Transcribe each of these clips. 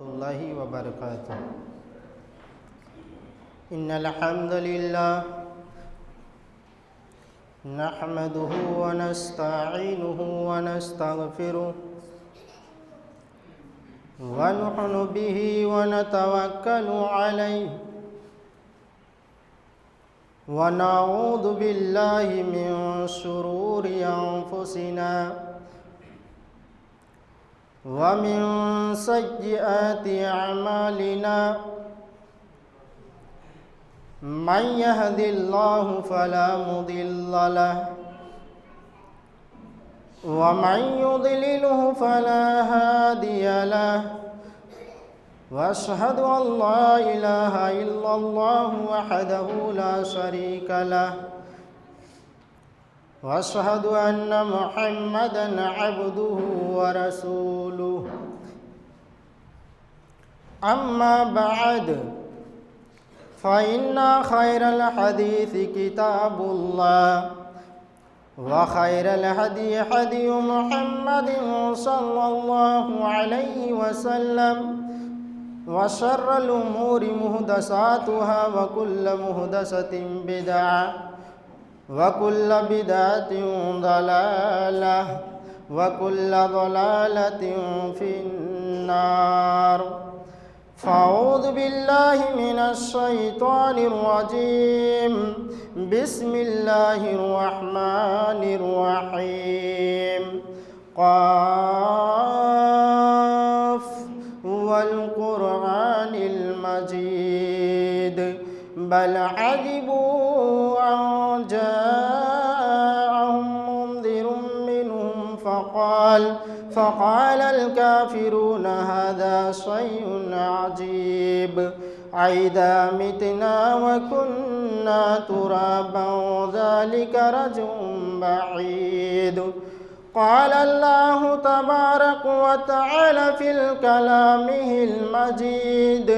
اللہ وبرکاتہ۔ ان الحمد للہ نحمده ونستعینه ونستغفره ونؤمن به ونتوکل علیہ ونعوذ باللہ من شرور انفسنا ومن سیئات اعمالنا من يهد الله فلا مضل له ومن يضلله فلا هادي له واشهد ان لا اله الا الله وحده لا شريك له واشهد ان محمدا عبده ورسوله اما بعد فإن خير الحديث كتاب الله وخير الهدي هدي محمد صلى الله عليه وسلم وشر الأمور محدثاتها وكل محدثة بدعة وكل بدعة ضلالة وكل ضلالة في النار فاعوذ باللہ من الشیطان الرجیم بسم اللہ الرحمن الرحیم قاف والقرآن المجید بل عجبوا ان جاءهم منذر منهم فقال الكافرون هذا شيء عجيب أإذا متنا وكنا ترابا ذلك رجع بعيد قال الله تبارك وتعالى في كلامه المجيد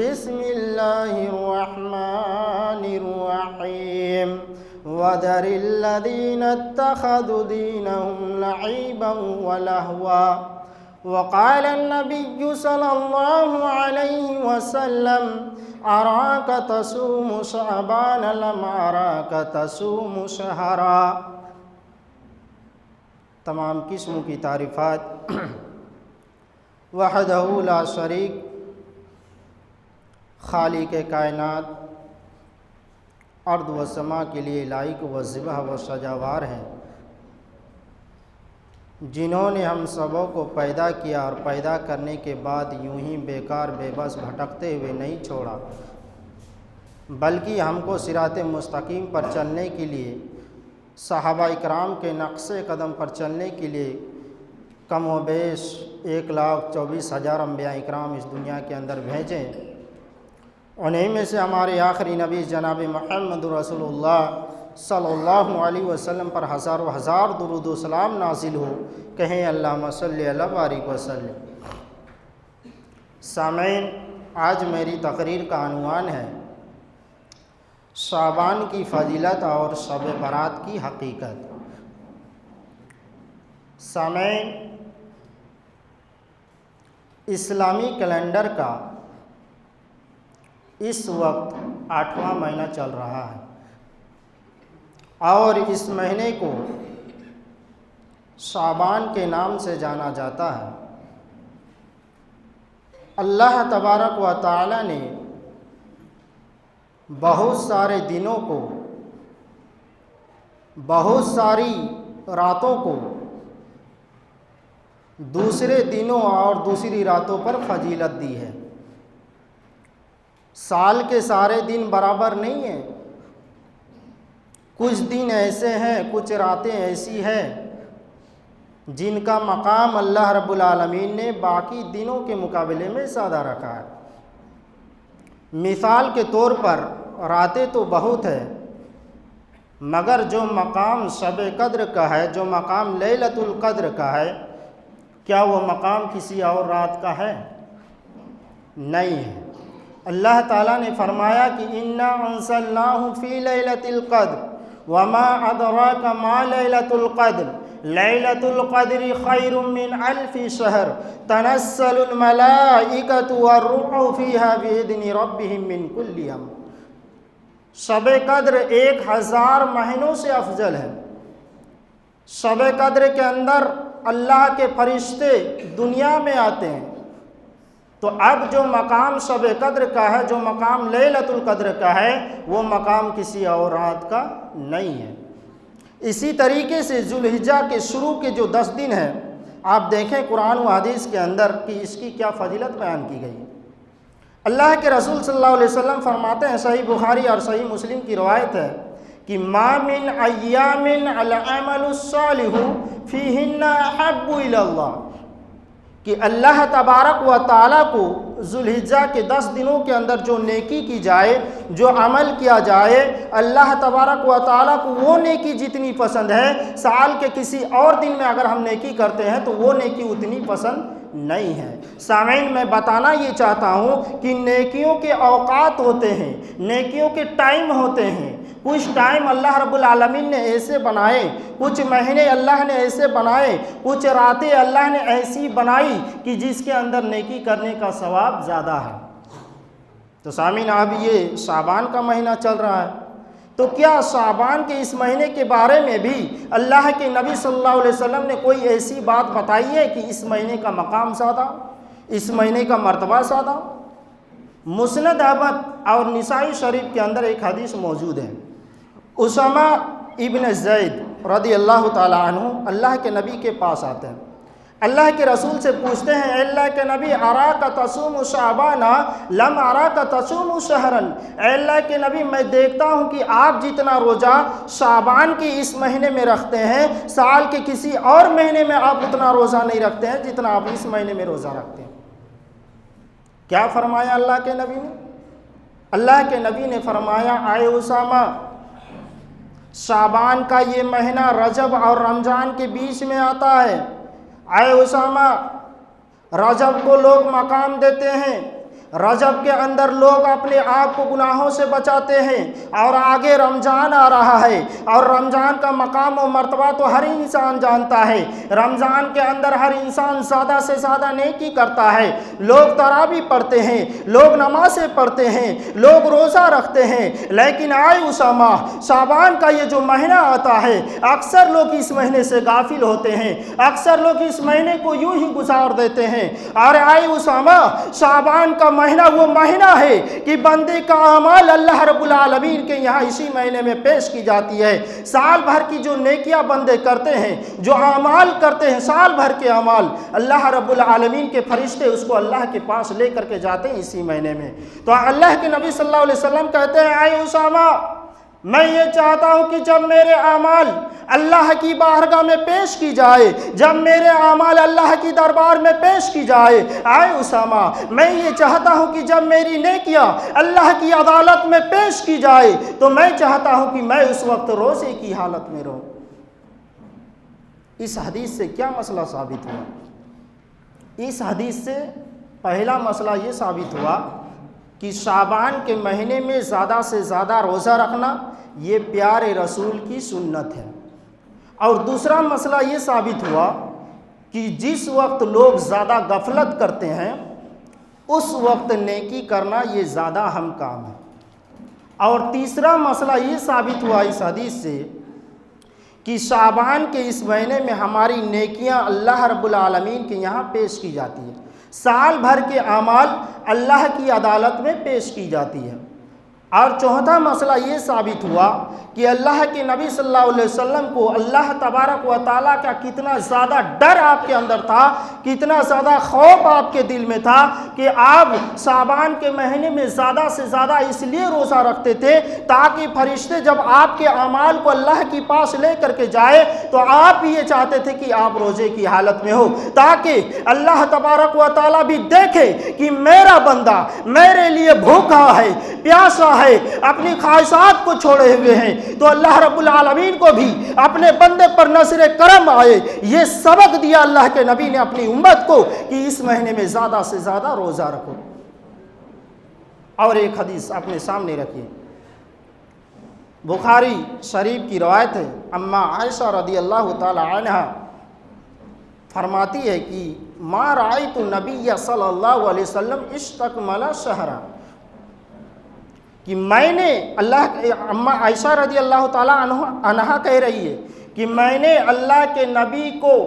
بسم الله الرحمن الرحيم وذر الذين اتخذوا دينهم لعبا ولهوا وقال النبي صلى الله عليه وسلم أراك تصوم شعبان لم أراك تصوم شهرا۔ تمام قسم کی تعریفات وحدہ لا شریک خالق کائنات ارض و سما کے لیے لائق و ذبح و سزاوار ہیں، جنہوں نے ہم سبوں کو پیدا کیا اور پیدا کرنے کے بعد یوں ہی بیکار بے بس بھٹکتے ہوئے نہیں چھوڑا، بلکہ ہم کو صراط مستقیم پر چلنے کے لیے، صحابہ اکرام کے نقش قدم پر چلنے کے لیے کم و بیش 1,24,000 انبیاء اکرام اس دنیا کے اندر بھیجیں۔ انہیں میں سے ہمارے آخری نبی جناب محمد رسول اللہ صلی اللہ علیہ وسلم پر ہزاروں ہزار درود و سلام نازل ہو، کہیں اللہم صلی اللہ بارک وسلم۔ سامعین، آج میری تقریر کا عنوان ہے شعبان کی فضیلت اور شب برات کی حقیقت۔ سامعین، اسلامی کیلنڈر کا اس وقت 8واں مہینہ چل رہا ہے اور اس مہینے کو شعبان کے نام سے جانا جاتا ہے۔ اللہ تبارک و تعالی نے بہت سارے دنوں کو، بہت ساری راتوں کو دوسرے دنوں اور دوسری راتوں پر فضیلت دی ہے۔ سال کے سارے دن برابر نہیں ہیں، کچھ دن ایسے ہیں، کچھ راتیں ایسی ہیں جن کا مقام اللہ رب العالمین نے باقی دنوں کے مقابلے میں زیادہ رکھا ہے۔ مثال کے طور پر راتیں تو بہت ہے، مگر جو مقام شب قدر کا ہے، جو مقام لیلۃ القدر کا ہے، کیا وہ مقام کسی اور رات کا ہے؟ نہیں ہے۔ اللہ تعالیٰ نے فرمایا کہ اِنَّا أَنزَلْنَاهُ فِي لَيْلَةِ الْقَدْرِ وَمَا أَدْرَاكَ مَا لَيْلَةُ الْقَدْرِ لیلۃ القدر خیر من الف شہر تنزل الملائکۃ والروح فیہا بإذن ربہم من کل امر۔ شب قدر 1000 مہینوں سے افضل ہے۔ شب قدر کے اندر اللہ کے فرشتے دنیا میں آتے ہیں، تو اب جو مقام شب قدر کا ہے، جو مقام لیلۃ القدر کا ہے، وہ مقام کسی اور رات کا نہیں ہے۔ اسی طریقے سے ذوالحجہ کے شروع کے جو 10 دن ہیں، آپ دیکھیں قرآن و حدیث کے اندر کہ اس کی کیا فضیلت بیان کی گئی ہے۔ اللہ کے رسول صلی اللہ علیہ وسلم فرماتے ہیں، صحیح بخاری اور صحیح مسلم کی روایت ہے کہ ما من ایام العمل الصالح فیہن احب الی اللہ، کہ اللہ تبارک و تعالیٰ کو ذوالحجہ کے 10 دنوں کے اندر جو نیکی کی جائے، جو عمل کیا جائے، اللہ تبارک و تعالیٰ کو وہ نیکی جتنی پسند ہے، سال کے کسی اور دن میں اگر ہم نیکی کرتے ہیں تو وہ نیکی اتنی پسند نہیں ہے۔ سامعین، میں بتانا یہ چاہتا ہوں کہ نیکیوں کے اوقات ہوتے ہیں، نیکیوں کے ٹائم ہوتے ہیں۔ کچھ ٹائم اللہ رب العالمین نے ایسے بنائے، کچھ مہینے اللہ نے ایسے بنائے، کچھ راتیں اللہ نے ایسی بنائی کہ جس کے اندر نیکی کرنے کا ثواب زیادہ ہے۔ تو سامعین، اب یہ شعبان کا مہینہ چل رہا ہے، تو کیا شعبان کے اس مہینے کے بارے میں بھی اللہ کے نبی صلی اللہ علیہ وسلم نے کوئی ایسی بات بتائی ہے کہ اس مہینے کا مقام زیادہ، اس مہینے کا مرتبہ زیادہ؟ مسند احمد اور نسائی شریف کے اندر ایک حدیث موجود ہے۔ اسامہ ابن زید رضی اللہ تعالیٰ عنہ اللہ کے نبی کے پاس آتے ہیں، اللہ کے رسول سے پوچھتے ہیں، اے اللہ کے نبی، اراک تصوم شعبان لم اراک تصوم شہرا، اے اللہ کے نبی، میں دیکھتا ہوں کہ آپ جتنا روزہ شعبان کے اس مہینے میں رکھتے ہیں، سال کے کسی اور مہینے میں آپ اتنا روزہ نہیں رکھتے ہیں جتنا آپ اس مہینے میں روزہ رکھتے ہیں۔ کیا فرمایا اللہ کے نبی نے؟ اللہ کے نبی نے فرمایا، اے اسامہ، شعبان کا یہ مہینہ رجب اور رمضان کے بیچ میں آتا ہے۔ اے اسامہ، رجب کو لوگ مقام دیتے ہیں، رجب کے اندر لوگ اپنے آپ کو گناہوں سے بچاتے ہیں، اور آگے رمضان آ رہا ہے، اور رمضان کا مقام و مرتبہ تو ہر انسان جانتا ہے۔ رمضان کے اندر ہر انسان زیادہ سے زیادہ نیکی کرتا ہے، لوگ تراویح پڑھتے ہیں، لوگ نمازیں پڑھتے ہیں، لوگ روزہ رکھتے ہیں، لیکن اے اسامہ، شعبان کا یہ جو مہینہ آتا ہے، اکثر لوگ اس مہینے سے غافل ہوتے ہیں، اکثر لوگ اس مہینے کو یوں ہی گزار دیتے ہیں۔ اور اے اسامہ، شعبان کا مہینہ وہ مہینہ ہے کہ بندے کا اعمال اللہ رب العالمین کے یہاں اسی مہینے میں پیش کی جاتی ہے۔ سال بھر کی جو نیکیاں بندے کرتے ہیں، جو اعمال کرتے ہیں، سال بھر کے اعمال، اللہ رب العالمین کے فرشتے اس کو اللہ کے پاس لے کر کے جاتے ہیں اسی مہینے میں۔ تو اللہ کے نبی صلی اللہ علیہ وسلم کہتے ہیں، اے اسامہ، میں یہ چاہتا ہوں کہ جب میرے اعمال اللہ کی بارگاہ میں پیش کی جائے، جب میرے اعمال اللہ کی دربار میں پیش کی جائے، اے اسامہ، میں یہ چاہتا ہوں کہ جب میری نیکیاں اللہ کی عدالت میں پیش کی جائے تو میں چاہتا ہوں کہ میں اس وقت روزے کی حالت میں رہوں۔ اس حدیث سے کیا مسئلہ ثابت ہوا؟ اس حدیث سے پہلا مسئلہ یہ ثابت ہوا کہ شعبان کے مہینے میں زیادہ سے زیادہ روزہ رکھنا یہ پیارے رسول کی سنت ہے، اور دوسرا مسئلہ یہ ثابت ہوا کہ جس وقت لوگ زیادہ غفلت کرتے ہیں اس وقت نیکی کرنا یہ زیادہ اہم کام ہے، اور تیسرا مسئلہ یہ ثابت ہوا اس حدیث سے کہ شعبان کے اس مہینے میں ہماری نیکیاں اللہ رب العالمین کے یہاں پیش کی جاتی ہیں، سال بھر کے اعمال اللہ کی عدالت میں پیش کی جاتی ہے۔ اور چوتھا مسئلہ یہ ثابت ہوا کہ اللہ کے نبی صلی اللہ علیہ وسلم کو اللہ تبارک و تعالیٰ کا کتنا زیادہ ڈر آپ کے اندر تھا، کتنا زیادہ خوف آپ کے دل میں تھا کہ آپ شعبان کے مہینے میں زیادہ سے زیادہ اس لیے روزہ رکھتے تھے تاکہ فرشتے جب آپ کے اعمال کو اللہ کے پاس لے کر کے جائے تو آپ یہ چاہتے تھے کہ آپ روزے کی حالت میں ہو، تاکہ اللہ تبارک و تعالیٰ بھی دیکھے کہ میرا بندہ میرے لیے بھوکا ہے، پیاسا ہے، اپنی خواہشات کو چھوڑے ہوئے ہیں، تو اللہ رب العالمین کو بھی اپنے بندے پر نظر کرم آئے۔ یہ سبق دیا اللہ کے نبی نے اپنی امت کو کہ اس مہینے میں زیادہ سے زیادہ روزہ رکھو۔ اور ایک حدیث اپنے سامنے رکھیے، بخاری شریف کی روایت ہے، اما عائشہ رضی اللہ تعالی عنہ فرماتی ہے کہ ما رأیت النبی صلی اللہ علیہ وسلم استکمل شہرا، کہ میں نے اما عائشہ رضی اللہ تعالی عنہ کہہ رہی ہے کہ میں نے اللہ کے نبی کو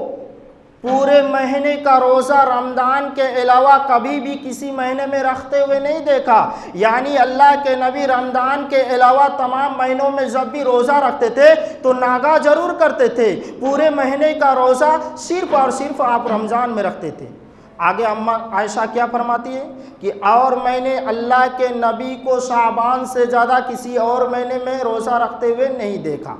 پورے مہینے کا روزہ رمضان کے علاوہ کبھی بھی کسی مہینے میں رکھتے ہوئے نہیں دیکھا۔ یعنی اللہ کے نبی رمضان کے علاوہ تمام مہینوں میں جب بھی روزہ رکھتے تھے تو ناگا ضرور کرتے تھے، پورے مہینے کا روزہ صرف اور صرف آپ رمضان میں رکھتے تھے۔ آگے اما عائشہ کیا فرماتی ہے کہ اور میں نے اللہ کے نبی کو شعبان سے زیادہ کسی اور مہینے میں روزہ رکھتے ہوئے نہیں دیکھا۔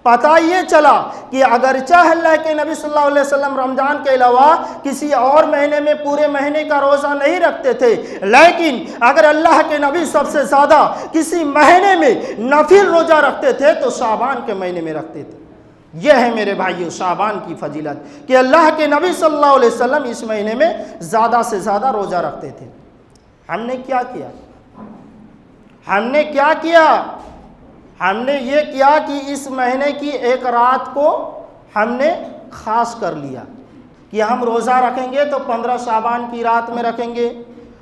پتہ یہ چلا کہ اگرچہ اللہ کے نبی صلی اللہ علیہ وسلم رمضان کے علاوہ کسی اور مہینے میں پورے مہینے کا روزہ نہیں رکھتے تھے، لیکن اگر اللہ کے نبی سب سے زیادہ کسی مہینے میں نفل روزہ رکھتے تھے تو شعبان کے مہینے میں رکھتے تھے۔ یہ ہے میرے بھائیو شعبان کی فضیلت کہ اللہ کے نبی صلی اللہ علیہ وسلم اس مہینے میں زیادہ سے زیادہ روزہ رکھتے تھے۔ ہم نے کیا کیا؟ ہم نے یہ کیا کہ اس مہینے کی ایک رات کو ہم نے خاص کر لیا کہ ہم روزہ رکھیں گے تو 15 شعبان کی رات میں رکھیں گے،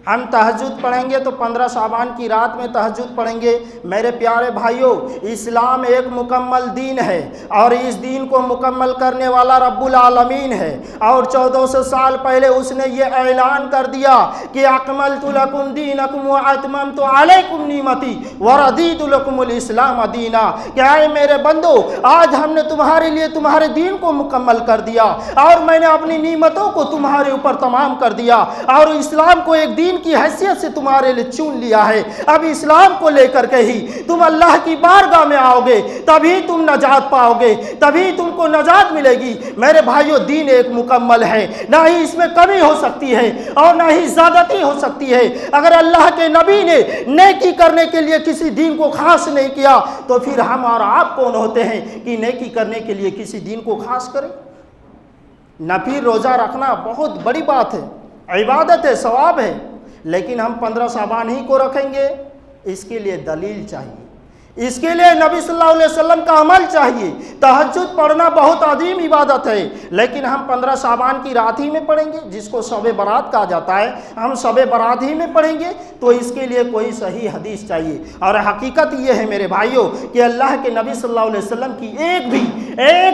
ہم تہجد پڑھیں گے تو 15 شعبان کی رات میں تہجد پڑھیں گے۔ میرے پیارے بھائیوں، اسلام ایک مکمل دین ہے اور اس دین کو مکمل کرنے والا رب العالمین ہے، اور 1400 سال پہلے اس نے یہ اعلان کر دیا کہ اکملت لکم دینکم واتممت علیکم نعمتی ورضیت لکم الاسلام دینا، کہ اے میرے بندو آج ہم نے تمہارے لیے تمہارے دین کو مکمل کر دیا اور میں نے اپنی نعمتوں کو تمہارے اوپر تمام کر دیا اور اسلام کو ایک دین کی حیثیت سے تمہارے لیے چن لیا ہے۔ اب اسلام کو لے کر کے ہی تم اللہ کی بارگاہ میں آؤ گے، تبھی تم نجات پاؤ گے، تبھی تم کو نجات ملے گی۔ میرے بھائیو، دین ایک مکمل ہے، نہ ہی اس میں کمی ہو سکتی ہے اور نہ ہی زیادتی ہو سکتی ہے۔ اگر اللہ کے نبی نے نیکی کرنے کے لیے کسی دین کو خاص نہیں کیا تو پھر ہم اور آپ کون ہوتے ہیں کہ نیکی کرنے کے لیے کسی دین کو خاص کریں؟ نفل روزہ رکھنا بہت بڑی بات ہے، عبادت ہے، ثواب ہے، لیکن ہم 15 شعبان ہی کو رکھیں گے؟ اس کے لیے دلیل چاہیے، اس کے لیے نبی صلی اللہ علیہ وسلم کا عمل چاہیے۔ تہجد پڑھنا بہت عظیم عبادت ہے، لیکن ہم 15 شعبان کی رات ہی میں پڑھیں گے جس کو شب برات کہا جاتا ہے، ہم شب برات ہی میں پڑھیں گے؟ تو اس کے لیے کوئی صحیح حدیث چاہیے۔ اور حقیقت یہ ہے میرے بھائیوں کہ اللہ کے نبی صلی اللہ علیہ وسلم کی ایک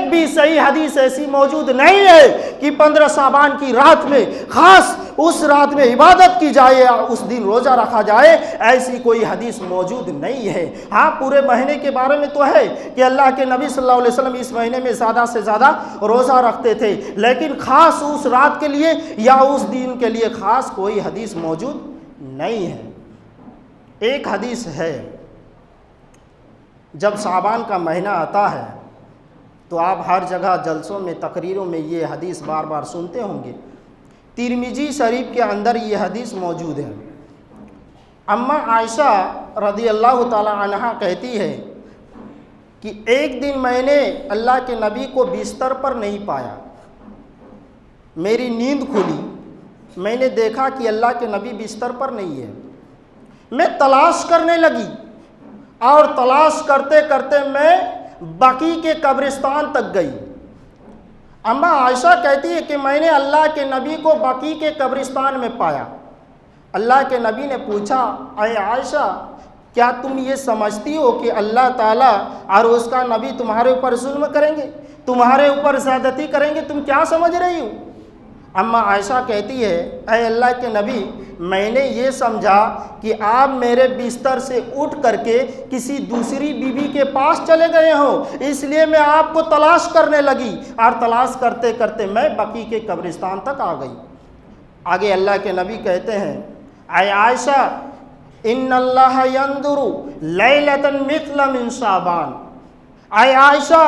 بھی صحیح حدیث ایسی موجود نہیں ہے کہ 15 شعبان کی رات میں خاص اس رات میں عبادت کی جائے، اس دن روزہ رکھا جائے، ایسی کوئی حدیث موجود نہیں ہے۔ ہاں، پورے مہینے کے بارے میں تو ہے کہ اللہ کے نبی صلی اللہ علیہ وسلم اس مہینے میں زیادہ سے زیادہ روزہ رکھتے تھے، لیکن خاص اس رات کے لیے یا اس دن کے لیے خاص کوئی حدیث موجود نہیں ہے۔ ایک حدیث ہے، جب شعبان کا مہینہ آتا ہے تو آپ ہر جگہ جلسوں میں تقریروں میں یہ حدیث بار بار سنتے ہوں گے۔ ترمذی شریف کے اندر یہ حدیث موجود ہے۔ اما عائشہ رضی اللہ تعالی عنہ کہتی ہے کہ ایک دن میں نے اللہ کے نبی کو بستر پر نہیں پایا، میری نیند کھلی، میں نے دیکھا کہ اللہ کے نبی بستر پر نہیں ہے، میں تلاش کرنے لگی اور تلاش کرتے کرتے میں بقیع کے قبرستان تک گئی۔ اما عائشہ کہتی ہے کہ میں نے اللہ کے نبی کو بقیع کے قبرستان میں پایا۔ اللہ کے نبی نے پوچھا، اے عائشہ، کیا تم یہ سمجھتی ہو کہ اللہ تعالیٰ اور اس کا نبی تمہارے اوپر ظلم کریں گے، تمہارے اوپر زیادتی کریں گے؟ تم کیا سمجھ رہی ہو؟ اما عائشہ کہتی ہے، اے اللہ کے نبی، میں نے یہ سمجھا کہ آپ میرے بستر سے اٹھ کر کے کسی دوسری بیوی کے پاس چلے گئے ہوں، اس لیے میں آپ کو تلاش کرنے لگی اور تلاش کرتے کرتے میں بقیع کے قبرستان تک آ گئی۔ آگے اللہ کے نبی کہتے ہیں، اے عائشہ، ان اللہ ینظر لیلۃ مثل من شعبان، اے عائشہ،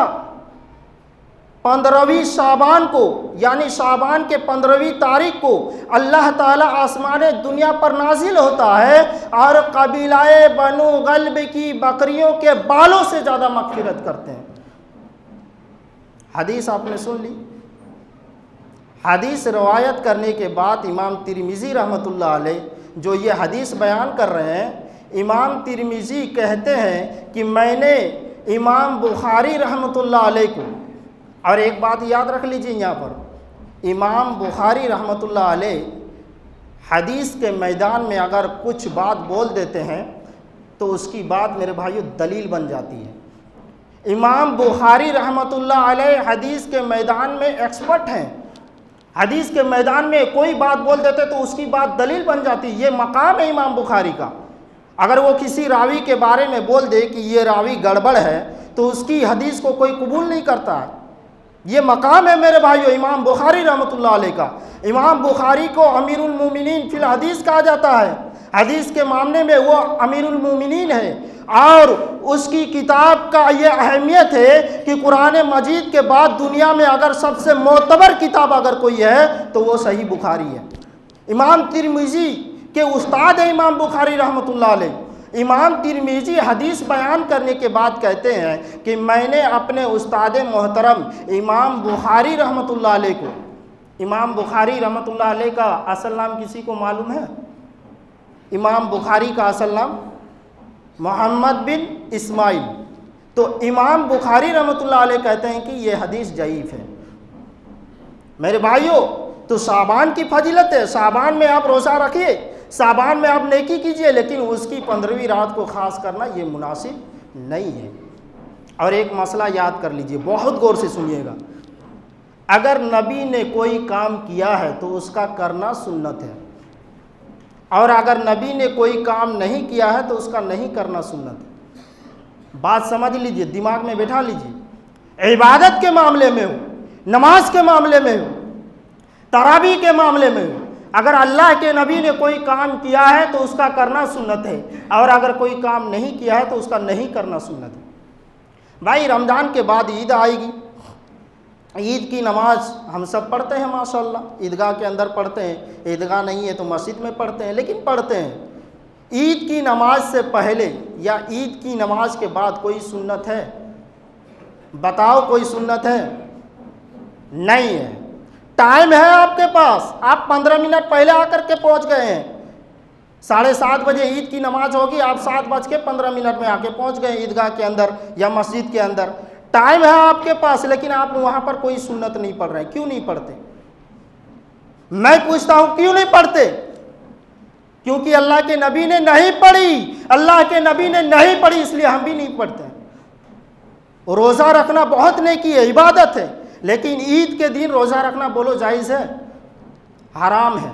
15ویں شعبان کو یعنی شعبان کے 15ویں تاریخ کو اللہ تعالیٰ آسمان دنیا پر نازل ہوتا ہے اور قبیلہ بنو غلب کی بکریوں کے بالوں سے زیادہ مغفرت کرتے ہیں۔ حدیث آپ نے سن لی۔ حدیث روایت کرنے کے بعد امام ترمذی رحمۃ اللہ علیہ جو یہ حدیث بیان کر رہے ہیں، امام ترمذی کہتے ہیں کہ میں نے امام بخاری رحمۃ اللہ علیہ کو، اور ایک بات یاد رکھ لیجیے یہاں پر، امام بخاری رحمۃ اللہ علیہ حدیث کے میدان میں اگر کچھ بات بول دیتے ہیں تو اس کی بات میرے بھائیو دلیل بن جاتی ہے۔ امام بخاری رحمۃ اللہ علیہ حدیث کے میدان میں ایکسپرٹ ہیں، حدیث کے میدان میں کوئی بات بول دیتے تو اس کی بات دلیل بن جاتی ہے۔ یہ مقام ہے امام بخاری کا۔ اگر وہ کسی راوی کے بارے میں بول دے کہ یہ راوی گڑبڑ ہے تو اس کی حدیث کو کوئی قبول نہیں کرتا ہے۔ یہ مقام ہے میرے بھائیو امام بخاری رحمۃ اللہ علیہ کا۔ امام بخاری کو امیر المومنین فی الحدیث کہا جاتا ہے، حدیث کے معاملے میں وہ امیر المومنین ہے، اور اس کی کتاب کا یہ اہمیت ہے کہ قرآن مجید کے بعد دنیا میں اگر سب سے معتبر کتاب اگر کوئی ہے تو وہ صحیح بخاری ہے۔ امام ترمذی کے استاد ہیں امام بخاری رحمۃ اللہ علیہ۔ امام ترمذی حدیث بیان کرنے کے بعد کہتے ہیں کہ میں نے اپنے استاد محترم امام بخاری رحمۃ اللہ علیہ کو، امام بخاری رحمۃ اللہ علیہ کا اصل نام کسی کو معلوم ہے؟ امام بخاری کا اصل نام محمد بن اسماعیل۔ تو امام بخاری رحمۃ اللہ علیہ کہتے ہیں کہ یہ حدیث ضعیف ہے۔ میرے بھائیوں، تو شعبان کی فضیلت ہے، شعبان میں آپ روزہ رکھیے، شعبان میں آپ نیکی کیجئے، لیکن اس کی 15ویں رات کو خاص کرنا یہ مناسب نہیں ہے۔ اور ایک مسئلہ یاد کر لیجئے، بہت غور سے سنیے گا، اگر نبی نے کوئی کام کیا ہے تو اس کا کرنا سنت ہے، اور اگر نبی نے کوئی کام نہیں کیا ہے تو اس کا نہیں کرنا سنت ہے۔ بات سمجھ لیجئے، دماغ میں بٹھا لیجئے۔ عبادت کے معاملے میں ہو، نماز کے معاملے میں ہو، تراویح کے معاملے میں ہو، اگر اللہ کے نبی نے کوئی کام کیا ہے تو اس کا کرنا سنت ہے، اور اگر کوئی کام نہیں کیا ہے تو اس کا نہیں کرنا سنت ہے۔ بھائی رمضان کے بعد عید آئے گی، عید کی نماز ہم سب پڑھتے ہیں ماشاءاللہ، عیدگاہ کے اندر پڑھتے ہیں، عیدگاہ نہیں ہے تو مسجد میں پڑھتے ہیں، لیکن پڑھتے ہیں۔ عید کی نماز سے پہلے یا عید کی نماز کے بعد کوئی سنت ہے؟ بتاؤ، کوئی سنت ہے؟ نہیں ہے۔ ٹائم ہے آپ کے پاس، آپ 15 منٹ پہلے آ کر کے پہنچ گئے ہیں، 7:30 بجے عید کی نماز ہوگی، آپ 7:15 میں آ کے پہنچ گئے عیدگاہ کے اندر یا مسجد کے اندر، ٹائم ہے آپ کے پاس، لیکن آپ وہاں پر کوئی سنت نہیں پڑھ رہے ہیں۔ کیوں نہیں پڑھتے؟ میں پوچھتا ہوں کیوں نہیں پڑھتے؟ کیونکہ اللہ کے نبی نے نہیں پڑھی، اللہ کے نبی نے نہیں پڑھی، اس لیے ہم بھی نہیں پڑھتے۔ روزہ رکھنا بہت نیکی ہے، عبادت ہے، لیکن عید کے دن روزہ رکھنا بولو جائز ہے؟ حرام ہے۔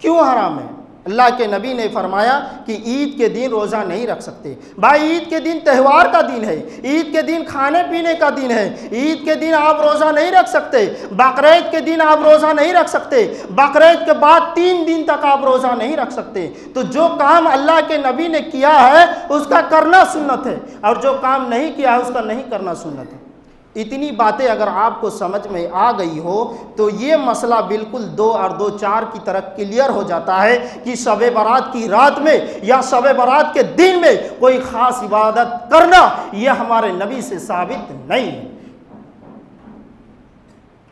کیوں حرام ہے؟ اللہ کے نبی نے فرمایا کہ عید کے دن روزہ نہیں رکھ سکتے۔ بھائی عید کے دن تہوار کا دن ہے، عید کے دن کھانے پینے کا دن ہے، عید کے دن آپ روزہ نہیں رکھ سکتے، بقرعید کے دن آپ روزہ نہیں رکھ سکتے، بقرعید کے بعد 3 دن تک آپ روزہ نہیں رکھ سکتے۔ تو جو کام اللہ کے نبی نے کیا ہے اس کا کرنا سنت ہے، اور جو کام نہیں کیا ہے اس کا نہیں کرنا سنت ہے۔ اتنی باتیں اگر آپ کو سمجھ میں آ گئی ہو تو یہ مسئلہ بالکل 2 اور 2 4 کی طرح کلیئر ہو جاتا ہے کہ شب برات کی رات میں یا شب برات کے دن میں کوئی خاص عبادت کرنا یہ ہمارے نبی سے ثابت نہیں ہے۔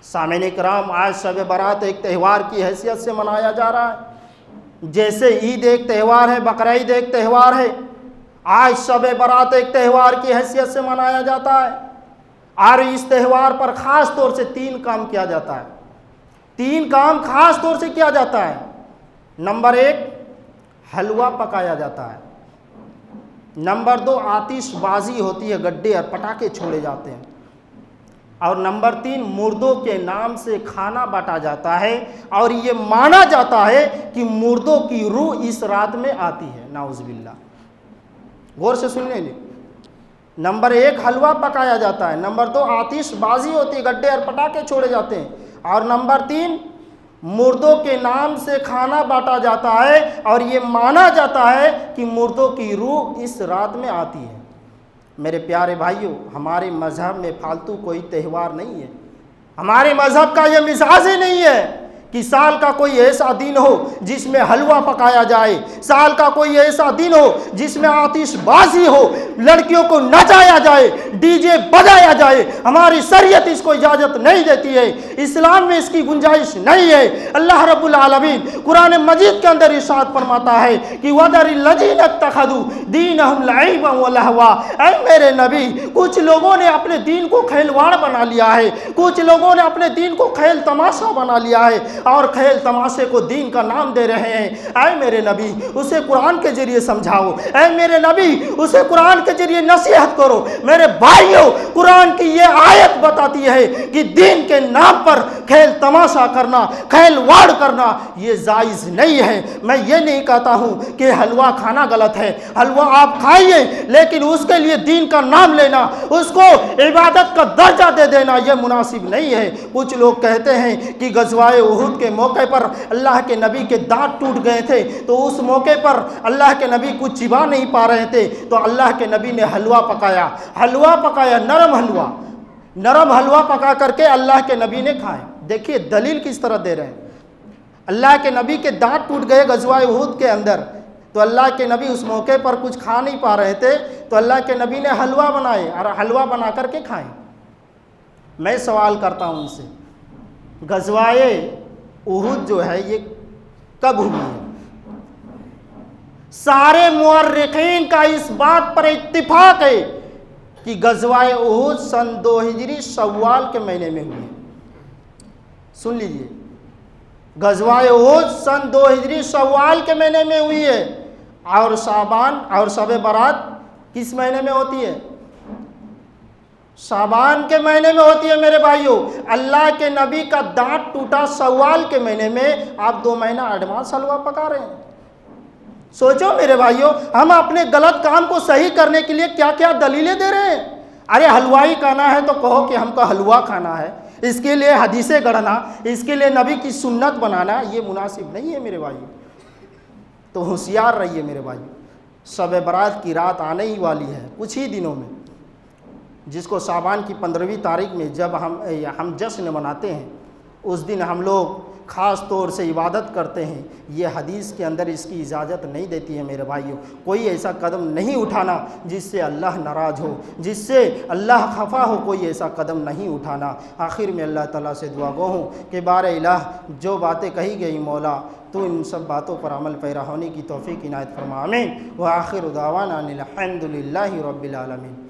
سامعین کرام، آج شب برات ایک تہوار کی حیثیت سے منایا جا رہا ہے، جیسے عید ایک تہوار ہے، بقرعید ایک تہوار ہے، آج شب برات ایک تہوار کی حیثیت سے منایا جاتا ہے، اور اس تہوار پر خاص طور سے 3 کام کیا جاتا ہے۔ 3 کام خاص طور سے کیا جاتا ہے۔ نمبر 1 حلوہ پکایا جاتا ہے، نمبر 2 آتش بازی ہوتی ہے، گڈے اور پٹاخے چھوڑے جاتے ہیں، اور نمبر 3 مردوں کے نام سے کھانا بانٹا جاتا ہے، اور یہ مانا جاتا ہے کہ مردوں کی روح اس رات میں آتی ہے، نعوذ باللہ۔ غور سے سن لیں۔ نمبر 1 حلوہ پکایا جاتا ہے، نمبر 2 آتش بازی ہوتی ہے، گڈے اور پٹاخے چھوڑے جاتے ہیں، اور نمبر 3 مردوں کے نام سے کھانا بانٹا جاتا ہے، اور یہ مانا جاتا ہے کہ مردوں کی روح اس رات میں آتی ہے۔ میرے پیارے بھائیوں، ہمارے مذہب میں فالتو کوئی تہوار نہیں ہے، ہمارے مذہب کا یہ مزاج ہی نہیں ہے کہ سال کا کوئی ایسا دن ہو جس میں حلوہ پکایا جائے، سال کا کوئی ایسا دن ہو جس میں آتش بازی ہو، لڑکیوں کو نچایا جائے، ڈی جے بجایا جائے، ہماری شریعت اس کو اجازت نہیں دیتی ہے، اسلام میں اس کی گنجائش نہیں ہے۔ اللہ رب العالمین قرآن مجید کے اندر ارشاد فرماتا ہے کہ وَذَرِ الَّذِينَ اتَّخَذُوا دِينَهُمْ لَعِبًا وَلَهْوًا، اے میرے نبی کچھ لوگوں نے اپنے دین کو کھیلواڑ بنا لیا ہے، کچھ لوگوں نے اپنے دین کو کھیل تماشا بنا لیا ہے اور کھیل تماشے کو دین کا نام دے رہے ہیں۔ اے میرے نبی اسے قرآن کے ذریعے سمجھاؤ، اے میرے نبی اسے قرآن کے ذریعے نصیحت کرو۔ میرے بھائیوں، قرآن کی یہ آیت بتاتی ہے کہ دین کے نام پر کھیل تماشا کرنا، کھیل واڑ کرنا یہ جائز نہیں ہے۔ میں یہ نہیں کہتا ہوں کہ حلوہ کھانا غلط ہے، حلوہ آپ کھائیے، لیکن اس کے لیے دین کا نام لینا، اس کو عبادت کا درجہ دے دینا یہ مناسب نہیں ہے۔ کچھ لوگ کہتے ہیں کہ غزوہ احد کے موقع پر اللہ کے نبی کے دانت ٹوٹ گئے تھے، تو اس موقع پر اللہ کے نبی کچھ چبا نہیں پا رہے تھے تو اللہ کے نبی نے حلوہ پکایا، نرم حلوہ پکا کر کے اللہ کے نبی نے کھایا۔ دیکھیے دلیل کس طرح دے رہے ہیں۔ اللہ کے نبی کے دانت ٹوٹ گئے غزوہ احد کے اندر، تو اللہ کے نبی اس موقع پر کچھ کھا نہیں پا رہے تھے تو اللہ کے نبی نے حلوہ بنائے اور حلوہ بنا کر کے کھائے۔ میں سوال کرتا ہوں ان سے، غزوہ احد جو ہے یہ کب ہوئی ہے؟ سارے مورخین کا اس بات پر اتفاق ہے کہ غزوہ احد سن 2 ہجری شوال کے مہینے میں ہوئی ہے۔ سن لیجئے، غزوہ احد سن 2 ہجری شوال کے مہینے میں ہوئی ہے، اور شعبان اور شب برات کس مہینے میں ہوتی ہے؟ شعبان کے مہینے میں ہوتی ہے۔ میرے بھائیوں، اللہ کے نبی کا دانت ٹوٹا شوال کے مہینے میں، آپ 2 مہینہ ایڈوانس حلوہ پکا رہے ہیں۔ سوچو میرے بھائیوں، ہم اپنے غلط کام کو صحیح کرنے کے لیے کیا کیا دلیلیں دے رہے ہیں۔ ارے حلوائی کھانا ہے تو کہو کہ ہم کو حلوہ کھانا ہے، اس کے لیے حدیثیں گڑھنا، اس کے لیے نبی کی سنت بنانا یہ مناسب نہیں ہے میرے بھائیوں۔ تو ہوشیار رہیے میرے بھائیوں، شب برات کی رات آنے ہی والی ہے کچھ ہی دنوں میں، جس کو شعبان کی 15ویں تاریخ میں جب ہم جشن مناتے ہیں، اس دن ہم لوگ خاص طور سے عبادت کرتے ہیں۔ یہ حدیث کے اندر اس کی اجازت نہیں دیتی ہے میرے بھائیوں۔ کوئی ایسا قدم نہیں اٹھانا جس سے اللہ ناراض ہو، جس سے اللہ خفا ہو، کوئی ایسا قدم نہیں اٹھانا۔ آخر میں اللہ تعالیٰ سے دعا گو ہوں کہ بار الہ جو باتیں کہی گئی مولا تو ان سب باتوں پر عمل پیرا ہونے کی توفیق عنایت فرما، آمین۔ وآخر دعوانا الحمد للہ رب العالمین۔